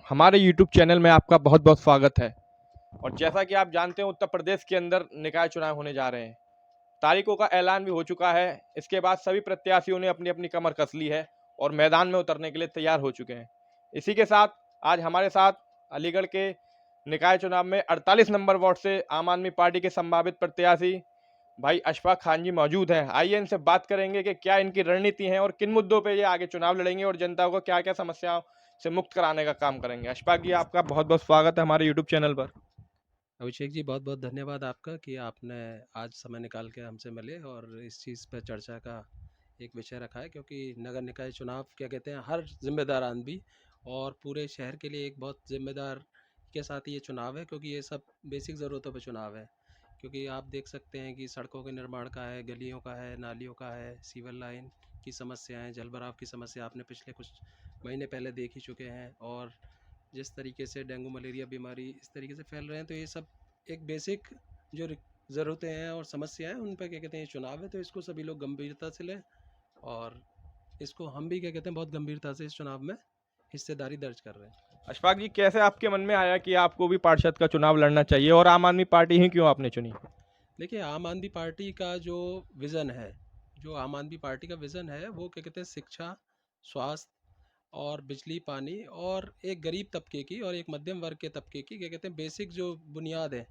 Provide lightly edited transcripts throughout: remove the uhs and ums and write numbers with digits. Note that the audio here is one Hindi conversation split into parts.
हमारे यूट्यूब चैनल में आपका बहुत बहुत स्वागत है। और जैसा कि आप जानते हैं, उत्तर प्रदेश के अंदर निकाय चुनाव होने जा रहे हैं। तारीखों का ऐलान भी हो चुका है। इसके बाद सभी प्रत्याशियों ने अपनी अपनी कमर कस ली है और मैदान में उतरने के लिए तैयार हो चुके हैं। इसी के साथ आज हमारे साथ अलीगढ़ के निकाय चुनाव में 48 नंबर वार्ड से आम आदमी पार्टी के संभावित प्रत्याशी भाई अशफाक खान जी मौजूद हैं। आइए इनसे बात करेंगे कि क्या इनकी रणनीति है और किन मुद्दों पे ये आगे चुनाव लड़ेंगे और जनता को क्या क्या समस्याओं से मुक्त कराने का काम करेंगे। अशफाक जी, आपका बहुत बहुत स्वागत है हमारे यूट्यूब चैनल पर। अभिषेक जी, बहुत बहुत धन्यवाद आपका कि आपने आज समय निकाल के हमसे मिले और इस चीज़ पर चर्चा का एक विषय रखा है, क्योंकि नगर निकाय चुनाव क्या कहते हैं, हर जिम्मेदार आदमी और पूरे शहर के लिए एक बहुत जिम्मेदार के साथ ये चुनाव है, क्योंकि ये सब बेसिक ज़रूरतों पर चुनाव है। क्योंकि आप देख सकते हैं कि सड़कों के निर्माण का है, गलियों का है, नालियों का है, सीवर लाइन की समस्याएं, जल भराव की समस्या आपने पिछले कुछ महीने पहले देख ही चुके हैं। और जिस तरीके से डेंगू मलेरिया बीमारी इस तरीके से फैल रहे हैं, तो ये सब एक बेसिक जो ज़रूरतें हैं और समस्याएं हैं, उन पर क्या कहते हैं ये चुनाव है, तो इसको सभी लोग गंभीरता से लें। और इसको हम भी क्या कहते हैं बहुत गंभीरता से इस चुनाव में हिस्सेदारी दर्ज कर रहे हैं। अशफाक जी, कैसे आपके मन में आया कि आपको भी पार्षद का चुनाव लड़ना चाहिए और आम आदमी पार्टी ही क्यों आपने चुनी? देखिए, आम आदमी पार्टी का जो विज़न है, जो आम आदमी पार्टी का विज़न है, वो क्या कहते हैं शिक्षा, स्वास्थ्य और बिजली पानी और एक गरीब तबके की और एक मध्यम वर्ग के तबके की क्या कहते हैं बेसिक जो बुनियाद है,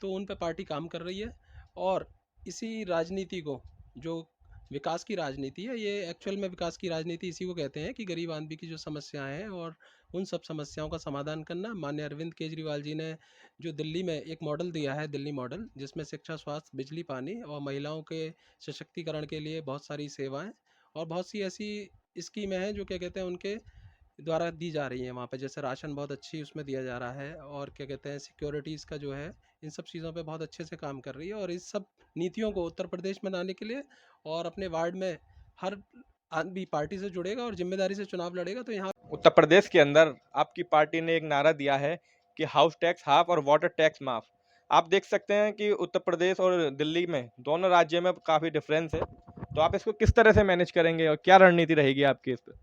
तो उन पे पार्टी काम कर रही है। और इसी राजनीति को, जो विकास की राजनीति है, ये एक्चुअल में विकास की राजनीति इसी को कहते हैं कि गरीब आदमी की जो समस्याएं हैं और उन सब समस्याओं का समाधान करना। माननीय अरविंद केजरीवाल जी ने जो दिल्ली में एक मॉडल दिया है, दिल्ली मॉडल, जिसमें शिक्षा, स्वास्थ्य, बिजली पानी और महिलाओं के सशक्तिकरण के लिए बहुत सारी सेवाएं और बहुत सी ऐसी स्कीमें हैं जो क्या कहते हैं उनके द्वारा दी जा रही है वहाँ पे। जैसे राशन बहुत अच्छी उसमें दिया जा रहा है, और क्या कहते हैं सिक्योरिटीज़ का जो है, इन सब चीज़ों पे बहुत अच्छे से काम कर रही है। और इस सब नीतियों को उत्तर प्रदेश में लाने के लिए और अपने वार्ड में हर आदमी पार्टी से जुड़ेगा और जिम्मेदारी से चुनाव लड़ेगा, तो यहाँ उत्तर प्रदेश के अंदर आपकी पार्टी ने एक नारा दिया है कि हाउस टैक्स हाफ और वाटर टैक्स माफ। आप देख सकते हैं कि उत्तर प्रदेश और दिल्ली में दोनों राज्यों में काफ़ी डिफरेंस है। तो आप इसको किस तरह से मैनेज करेंगे और क्या रणनीति रहेगी आपकी इस पर?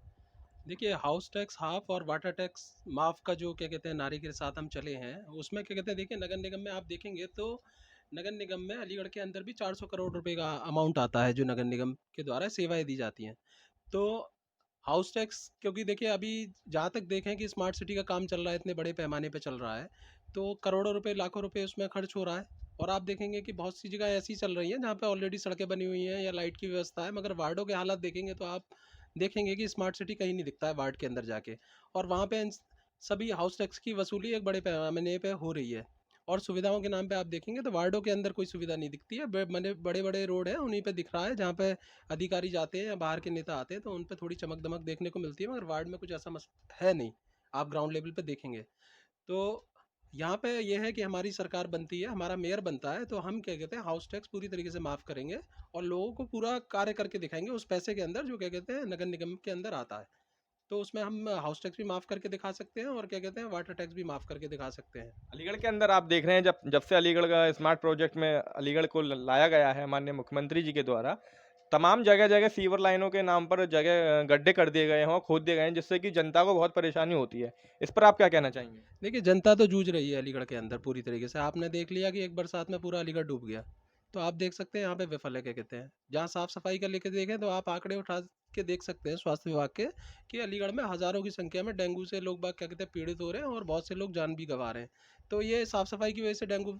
देखिए, हाउस टैक्स हाफ और वाटर टैक्स माफ का जो क्या कहते हैं नारे के साथ हम चले हैं, उसमें क्या कहते हैं, देखिए नगर निगम में आप देखेंगे तो नगर निगम में अलीगढ़ के अंदर भी 400 करोड़ रुपए का अमाउंट आता है जो नगर निगम के द्वारा सेवाएं दी जाती हैं। तो हाउस टैक्स, क्योंकि देखिए अभी जहाँ तक देखें कि स्मार्ट सिटी का काम चल रहा है, इतने बड़े पैमाने पे चल रहा है, तो करोड़ों रुपए लाखों रुपए उसमें खर्च हो रहा है। और आप देखेंगे कि बहुत सी जगह ऐसी चल रही हैं जहाँ पे ऑलरेडी सड़कें बनी हुई हैं या लाइट की व्यवस्था है, मगर वार्डों के हालात देखेंगे तो आप देखेंगे कि स्मार्ट सिटी कहीं नहीं दिखता है वार्ड के अंदर जाके। और वहाँ पे सभी हाउस टैक्स की वसूली एक बड़े पैमाने पे हो रही है। और सुविधाओं के नाम पे आप देखेंगे तो वार्डों के अंदर कोई सुविधा नहीं दिखती है। बड़े बड़े रोड हैं, उन्हीं पे दिख रहा है जहाँ पे अधिकारी जाते हैं या बाहर के नेता आते हैं, तो उन पे थोड़ी चमक दमक देखने को मिलती है, मगर वार्ड में कुछ ऐसा है नहीं। आप ग्राउंड लेवल पे देखेंगे तो यहाँ पे ये है कि हमारी सरकार बनती है, हमारा मेयर बनता है, तो हम क्या कहते हैं हाउस टैक्स पूरी तरीके से माफ़ करेंगे और लोगों को पूरा कार्य करके दिखाएंगे उस पैसे के अंदर जो क्या कहते हैं नगर निगम के अंदर आता है। तो उसमें हम हाउस टैक्स भी माफ़ करके दिखा सकते हैं और क्या कहते हैं वाटर टैक्स भी माफ़ करके दिखा सकते हैं। अलीगढ़ के अंदर आप देख रहे हैं, जब जब से अलीगढ़ का स्मार्ट प्रोजेक्ट में अलीगढ़ को लाया गया है माननीय मुख्यमंत्री जी के द्वारा, तमाम जगह जगह सीवर लाइनों के नाम पर जगह गड्ढे कर दिए गए हैं और खोद दिए गए हैं, जिससे कि जनता को बहुत परेशानी होती है। इस पर आप क्या कहना चाहेंगे? देखिए, जनता तो जूझ रही है अलीगढ़ के अंदर पूरी तरीके से। आपने देख लिया कि एक बरसात में पूरा अलीगढ़ डूब गया। तो आप देख सकते हैं यहाँ पे विफल है क्या कहते हैं। जहाँ साफ-सफाई का लेके देखें तो आप आंकड़े उठा के देख सकते हैं स्वास्थ्य विभाग के, कि अलीगढ़ में हज़ारों की संख्या में डेंगू से लोग बाग क्या कहते हैं पीड़ित हो रहे हैं और बहुत से लोग जान भी गँवा रहे हैं। तो ये साफ-सफाई की वज़ह से डेंगू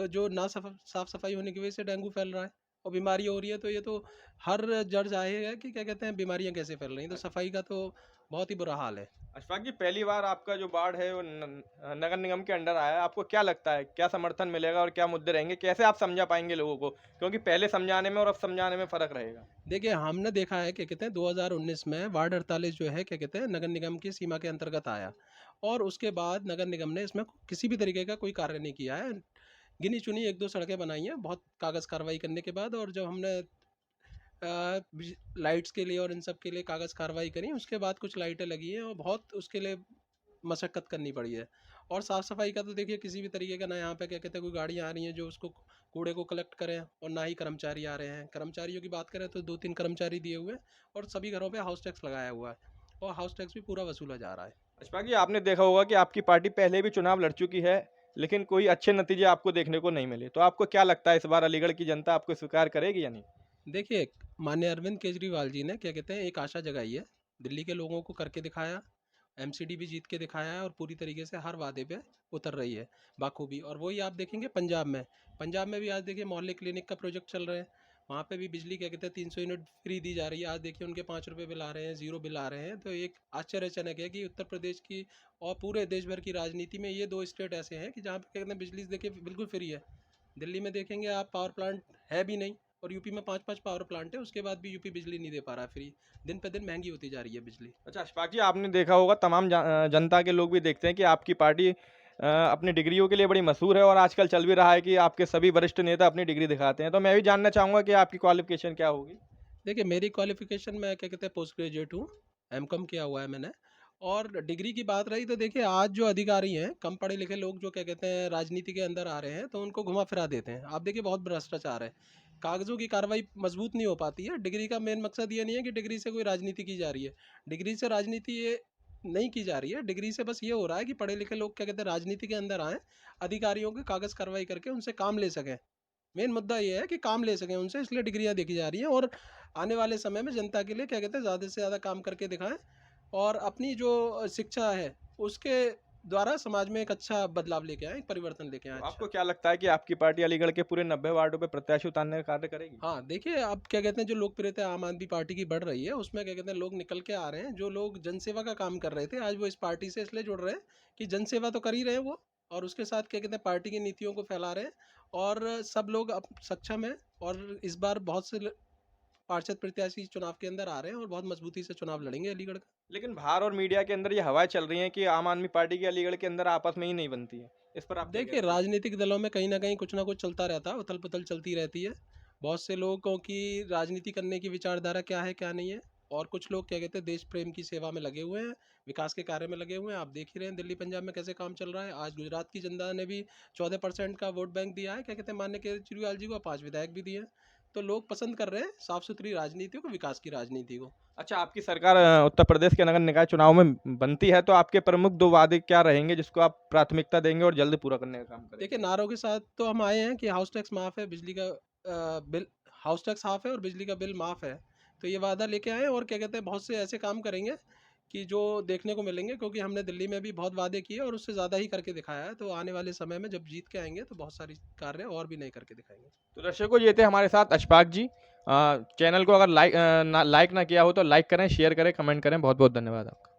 जो ना साफ-सफाई होने की वज़ह से डेंगू फैल रहा है और बीमारी हो रही है। तो ये तो हर जड़ ज़ाहिर है कि क्या कहते हैं बीमारियाँ कैसे फैल रही हैं। तो सफाई का तो बहुत ही बुरा हाल है। अशफाक जी, पहली बार आपका जो वार्ड है वो नगर निगम के अंडर आया है। आपको क्या लगता है, क्या समर्थन मिलेगा और क्या मुद्दे रहेंगे? कैसे आप समझा पाएंगे लोगों को? क्योंकि पहले समझाने में और अब समझाने में फ़र्क रहेगा। देखिए, हमने देखा है क्या कहते हैं 2019 में वार्ड 48 जो है क्या कहते हैं नगर निगम की सीमा के अंतर्गत आया। और उसके बाद नगर निगम ने इसमें किसी भी तरीके का कोई कार्य नहीं किया है। गिनी चुनी एक दो सड़कें बनाई हैं बहुत कागज़ कार्रवाई करने के बाद, और जब हमने लाइट्स के लिए और इन सब के लिए कागज़ कार्रवाई करी, उसके बाद कुछ लाइटें लगी हैं और बहुत उसके लिए मशक्क़त करनी पड़ी है। और साफ़-सफ़ाई का तो देखिए किसी भी तरीके का ना यहाँ पे क्या कहते हैं कोई गाड़ियाँ आ रही हैं जो उसको कूड़े को कलेक्ट करें, और ना ही कर्मचारी आ रहे हैं। कर्मचारियों की बात करें तो 2-3 कर्मचारी दिए हुए हैं और सभी घरों पे हाउस टैक्स लगाया हुआ है और हाउस टैक्स भी पूरा वसूला जा रहा है। अशफाक जी, आपने देखा होगा कि आपकी पार्टी पहले भी चुनाव लड़ चुकी है, लेकिन कोई अच्छे नतीजे आपको देखने को नहीं मिले। तो आपको क्या लगता है इस बार अलीगढ़ की जनता आपको स्वीकार करेगी या नहीं? देखिए, माननीय अरविंद केजरीवाल जी ने क्या कहते हैं एक आशा जगाई है, दिल्ली के लोगों को करके दिखाया, एमसीडी भी जीत के दिखाया है और पूरी तरीके से हर वादे पे उतर रही है बाखूबी। और वही आप देखेंगे पंजाब में भी आज देखिए मोहल्ले क्लिनिक का प्रोजेक्ट चल रहे हैं, वहाँ पे भी बिजली क्या कहते हैं 300 यूनिट फ्री दी जा रही है। आज देखिए उनके 5 रुपये बिल आ रहे हैं, ज़ीरो बिल आ रहे हैं। तो एक आश्चर्यजनक है कि उत्तर प्रदेश की और पूरे देश भर की राजनीति में ये दो स्टेट ऐसे हैं कि जहाँ पे क्या कहते हैं बिजली देखिए बिल्कुल फ्री है। दिल्ली में देखेंगे आप पावर प्लांट है भी नहीं, और यूपी में 5-5 पावर प्लांट है, उसके बाद भी यूपी बिजली नहीं दे पा रहा है फ्री। दिन पे दिन महंगी होती जा रही है बिजली। अच्छा अशफाक जी, आपने देखा होगा तमाम जनता के लोग भी देखते हैं कि आपकी पार्टी अपनी डिग्रियों के लिए बड़ी मशहूर है और आजकल चल भी रहा है कि आपके सभी वरिष्ठ नेता अपनी डिग्री दिखाते हैं। तो मैं भी जानना चाहूँगा कि आपकी क्वालिफ़िकेशन क्या होगी? देखिए मेरी क्वालिफिकेशन मैं क्या कहते हैं पोस्ट ग्रेजुएट हूँ, एमकॉम किया हुआ है मैंने। और डिग्री की बात रही तो देखिए आज जो अधिकारी हैं कम पढ़े लिखे लोग जो क्या कहते हैं राजनीति के अंदर आ रहे हैं तो उनको घुमा फिरा देते हैं। आप देखिए बहुत भ्रष्टाचार है, कागजों की कार्रवाई मजबूत नहीं हो पाती है। डिग्री का मेन मकसद ये नहीं है कि डिग्री से कोई राजनीति की जा रही है, डिग्री से राजनीति ये नहीं की जा रही है। डिग्री से बस ये हो रहा है कि पढ़े लिखे लोग क्या कहते हैं राजनीति के अंदर आएँ, अधिकारियों के कागज कार्रवाई करके उनसे काम ले सकें। मेन मुद्दा ये है कि काम ले सकें उनसे, इसलिए डिग्रियाँ देखी जा रही हैं। और आने वाले समय में जनता के लिए क्या कहते हैं ज़्यादा से ज़्यादा काम करके दिखाएं और अपनी जो शिक्षा है उसके द्वारा समाज में एक अच्छा बदलाव लेके आए, एक परिवर्तन लेके आए तो अच्छा। आपको क्या लगता है कि आपकी पार्टी अलीगढ़ के पूरे 90 वार्डों पे प्रत्याशी उतारने का कार्य करेगी? हाँ देखिए, अब क्या कहते हैं जो लोकप्रियता आम आदमी पार्टी की बढ़ रही है उसमें क्या कहते हैं लोग निकल के आ रहे हैं। जो लोग जनसेवा का काम कर रहे थे आज वो इस पार्टी से इसलिए जुड़ रहे हैं कि जनसेवा तो कर ही रहे हैं वो, और उसके साथ क्या कहते हैं पार्टी की नीतियों को फैला रहे हैं। और सब लोग अब सक्षम है, और इस बार बहुत से पार्षद प्रत्याशी चुनाव के अंदर आ रहे हैं और बहुत मजबूती से चुनाव लड़ेंगे अलीगढ़ का। लेकिन बाहर और मीडिया के अंदर ये हवाएं चल रही हैं कि आम आदमी पार्टी की अलीगढ़ के अंदर आपस में ही नहीं बनती है। इस पर आप क्या देखिए कहते हैं? राजनीतिक दलों में कहीं ना कहीं कुछ ना कुछ चलता रहता है, उथल पुथल चलती रहती है। बहुत से लोगों की राजनीति करने की विचारधारा क्या है क्या नहीं है, और कुछ लोग क्या कहते हैं देश प्रेम की सेवा में लगे हुए हैं, विकास के कार्य में लगे हुए हैं। आप देख ही रहे हैं दिल्ली पंजाब में कैसे काम चल रहा है। आज गुजरात की जनता ने भी 14% का वोट बैंक दिया है क्या कहते हैं माननीय केजरीवाल जी को, 5 विधायक भी दिए हैं। तो लोग पसंद कर रहे हैं साफ सुथरी राजनीति को, विकास की राजनीति को। अच्छा, आपकी सरकार उत्तर प्रदेश के नगर निकाय चुनाव में बनती है तो आपके प्रमुख 2 वादे क्या रहेंगे जिसको आप प्राथमिकता देंगे और जल्द पूरा करने का काम देखिए करेंगे? नारों के साथ तो हम आए हैं कि हाउस टैक्स माफ़ है, बिजली का बिल, हाउस टैक्स हाफ है और बिजली का बिल माफ़ है। तो ये वादा लेके आए हैं, और क्या कहते हैं बहुत से ऐसे काम करेंगे कि जो देखने को मिलेंगे, क्योंकि हमने दिल्ली में भी बहुत वादे किए और उससे ज़्यादा ही करके दिखाया है। तो आने वाले समय में जब जीत के आएंगे तो बहुत सारी कार्य और भी नए करके दिखाएंगे। तो दर्शकों, ये थे हमारे साथ अशफाक जी। चैनल को अगर लाइक ना किया हो तो लाइक करें, शेयर करें, कमेंट करें। बहुत बहुत धन्यवाद आपका।